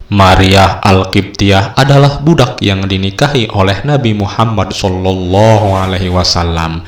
Maria Al-Qibtiyah adalah budak yang dinikahi oleh Nabi Muhammad SAW.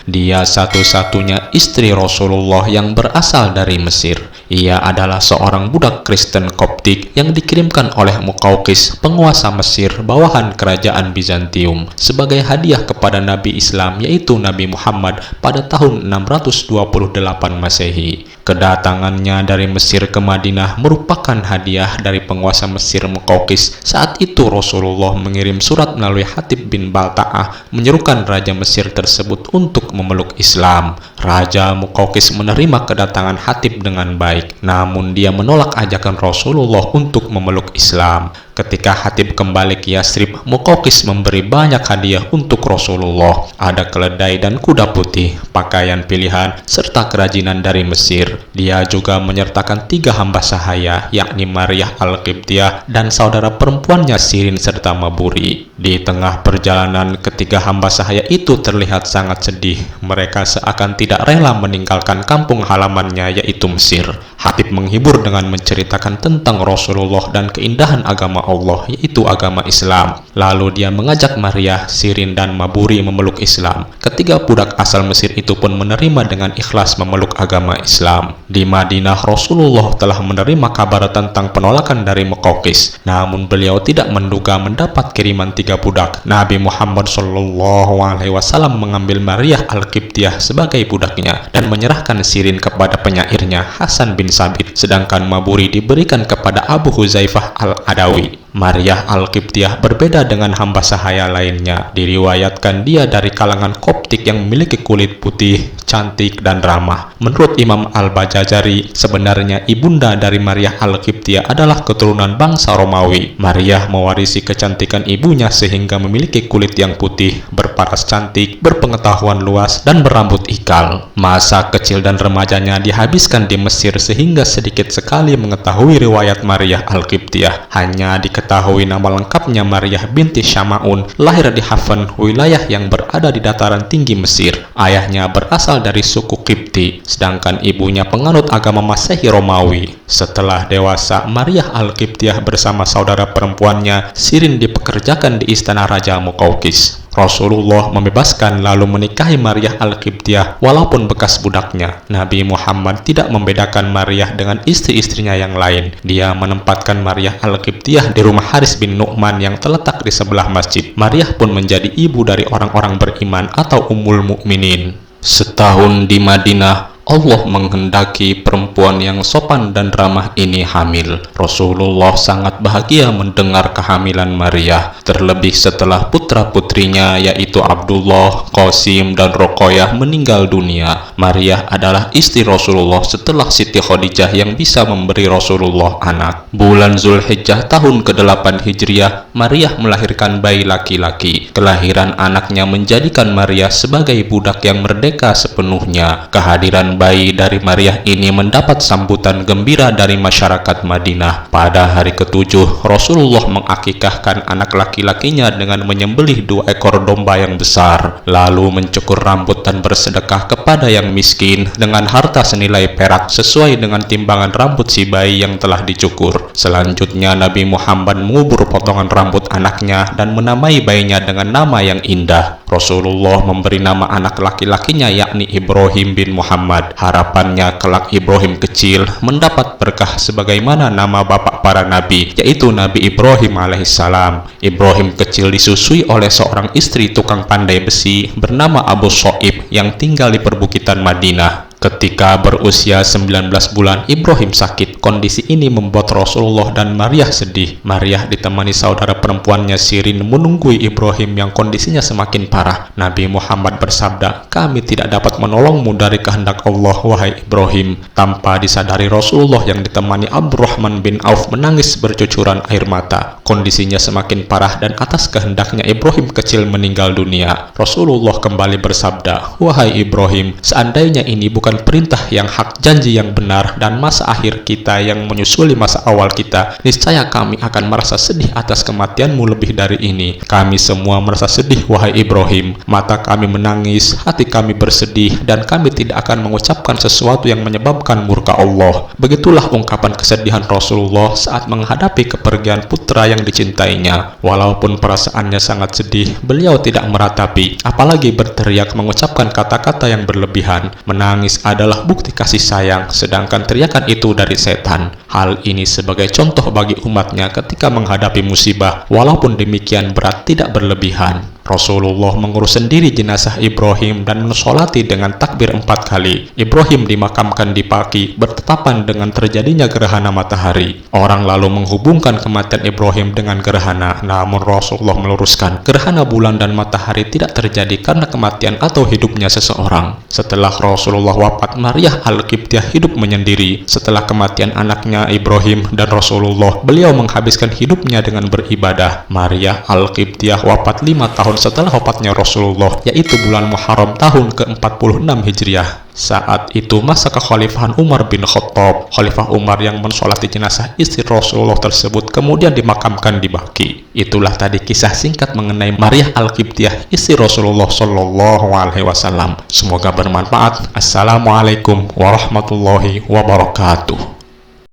Dia satu-satunya istri Rasulullah yang berasal dari Mesir. Ia adalah seorang budak Kristen Koptik yang dikirimkan oleh Muqawqis, penguasa Mesir bawahan kerajaan Bizantium, sebagai hadiah kepada Nabi Islam, yaitu Nabi Muhammad, pada tahun 628 Masehi. Kedatangannya dari Mesir ke Madinah merupakan hadiah dari penguasa Mesir Muqawqis. Saat itu Rasulullah mengirim surat melalui Hatib bin Balta'ah menyerukan Raja Mesir tersebut untuk memeluk Islam. Raja Muqawqis menerima kedatangan Hatib dengan baik, namun dia menolak ajakan Rasulullah untuk memeluk Islam. Ketika Hatib kembali ke Yasrib, Muqawqis memberi banyak hadiah untuk Rasulullah. Ada keledai dan kuda putih, pakaian pilihan, serta kerajinan dari Mesir. Dia juga menyertakan 3 hamba sahaya, yakni Maria Al-Qibtiyah dan saudara perempuannya Sirin serta Maburi. Di tengah perjalanan, ketiga hamba sahaya itu terlihat sangat sedih. Mereka seakan tidak rela meninggalkan kampung halamannya, yaitu Mesir. Hatib menghibur dengan menceritakan tentang Rasulullah dan keindahan agama Allah, yaitu agama Islam. Lalu dia mengajak Maria, Sirin, dan Maburi memeluk Islam. Ketiga budak asal Mesir itu pun menerima dengan ikhlas memeluk agama Islam. Di Madinah, Rasulullah telah menerima kabar tentang penolakan dari Muqawqis. Namun beliau tidak menduga mendapat kiriman 3 budak. Nabi Muhammad SAW mengambil Maria Al-Qibtiyah sebagai budaknya dan menyerahkan Sirin kepada penyairnya Hasan bin Sabit, sedangkan Maburi diberikan kepada Abu Huzaifah Al-Adawi. Maria Al-Qibtiyah berbeda dengan hamba sahaya lainnya. Diriwayatkan dia dari kalangan Koptik yang memiliki kulit putih, cantik, dan ramah. Menurut Imam Al-Bajajari, sebenarnya ibunda dari Maria Al-Qibtiyah adalah keturunan bangsa Romawi. Maria mewarisi kecantikan ibunya sehingga memiliki kulit yang putih, berparas cantik, berpengetahuan luas, dan berambut ikal. Masa kecil dan remajanya dihabiskan di Mesir sehingga sedikit sekali mengetahui riwayat Maria Al-Qibtiyah. Hanya diketahui nama lengkapnya Maria binti Syama'un, lahir di Hafan, wilayah yang berada di dataran tinggi Mesir. Ayahnya berasal dari suku Qibti, sedangkan ibunya penganut agama Masehi Romawi. Setelah dewasa, Maria Al-Qibtiyah bersama saudara perempuannya Sirin dipekerjakan di istana Raja Muqawqis. Rasulullah membebaskan lalu menikahi Maria Al-Qibtiyah walaupun bekas budaknya. Nabi Muhammad tidak membedakan Maria dengan istri-istrinya yang lain. Dia menempatkan Maria Al-Qibtiyah di rumah Haris bin Nu'man yang terletak di sebelah masjid. Maria pun menjadi ibu dari orang-orang beriman atau Ummul Mukminin. Setahun di Madinah, Allah menghendaki perempuan yang sopan dan ramah ini hamil. Rasulullah sangat bahagia mendengar kehamilan Maria, terlebih setelah putra-putrinya yaitu Abdullah, Qasim, dan Ruqayyah meninggal dunia. Maria adalah istri Rasulullah setelah Siti Khadijah yang bisa memberi Rasulullah anak. Bulan Zulhijjah tahun ke-8 Hijriah, Maria melahirkan bayi laki-laki. Kelahiran anaknya menjadikan Maria sebagai budak yang merdeka sepenuhnya. Kehadiran bayi dari Maria ini mendapat sambutan gembira dari masyarakat Madinah. Pada hari ke-7, Rasulullah mengakikahkan anak laki-lakinya dengan menyembelih 2 ekor domba yang besar, lalu mencukur rambut dan bersedekah kepada yang miskin dengan harta senilai perak sesuai dengan timbangan rambut si bayi yang telah dicukur. Selanjutnya, Nabi Muhammad mengubur potongan rambut anaknya dan menamai bayinya dengan nama yang indah. Rasulullah memberi nama anak laki-lakinya yakni Ibrahim bin Muhammad. Harapannya kelak Ibrahim kecil mendapat berkah sebagaimana nama bapak para nabi, yaitu Nabi Ibrahim alaihissalam. Ibrahim kecil disusui oleh seorang istri tukang pandai besi bernama Abu Shoaib yang tinggal di perbukitan Madinah. Ketika berusia 19 bulan, Ibrahim sakit. Kondisi ini membuat Rasulullah dan Maria sedih. Maria ditemani saudara perempuannya Sirin menunggui Ibrahim yang kondisinya semakin parah. Nabi Muhammad bersabda, "Kami tidak dapat menolongmu dari kehendak Allah, wahai Ibrahim." Tanpa disadari, Rasulullah yang ditemani Abdurrahman bin Auf menangis bercucuran air mata. Kondisinya semakin parah dan atas kehendaknya Ibrahim kecil meninggal dunia. Rasulullah kembali bersabda, "Wahai Ibrahim, seandainya ini bukan menunjukkan perintah yang hak, janji yang benar, dan masa akhir kita yang menyusuli masa awal kita, niscaya kami akan merasa sedih atas kematianmu lebih dari ini. Kami semua merasa sedih, wahai Ibrahim. Mata kami menangis, hati kami bersedih, dan kami tidak akan mengucapkan sesuatu yang menyebabkan murka Allah. Begitulah ungkapan kesedihan Rasulullah saat menghadapi kepergian putra yang dicintainya. Walaupun perasaannya sangat sedih, beliau tidak meratapi, apalagi berteriak mengucapkan kata-kata yang berlebihan. Menangis adalah bukti kasih sayang, sedangkan teriakan itu dari setan. Hal ini sebagai contoh bagi umatnya ketika menghadapi musibah, walaupun demikian berat tidak berlebihan. Rasulullah mengurus sendiri jenazah Ibrahim dan mensolati dengan takbir 4 kali. Ibrahim dimakamkan di pagi, bertetapan dengan terjadinya gerhana matahari. Orang lalu menghubungkan kematian Ibrahim dengan gerhana, namun Rasulullah meluruskan, gerhana bulan dan matahari tidak terjadi karena kematian atau hidupnya seseorang. Setelah Rasulullah wafat, Maryah Al-Qibtiyah hidup menyendiri. Setelah kematian anaknya Ibrahim dan Rasulullah, beliau menghabiskan hidupnya dengan beribadah. Maryah Al-Qibtiyah wafat 5 tahun setelah wafatnya Rasulullah, yaitu bulan Muharram tahun ke-46 Hijriah. Saat itu masa kekhalifahan Umar bin Khattab. Khalifah Umar yang mensolati jenazah istri Rasulullah tersebut kemudian dimakamkan di Baqi. Itulah tadi kisah singkat mengenai Maryah Al-Qibtiyah, istri Rasulullah Shallallahu Alaihi Wasallam. Semoga bermanfaat. Assalamualaikum warahmatullahi wabarakatuh.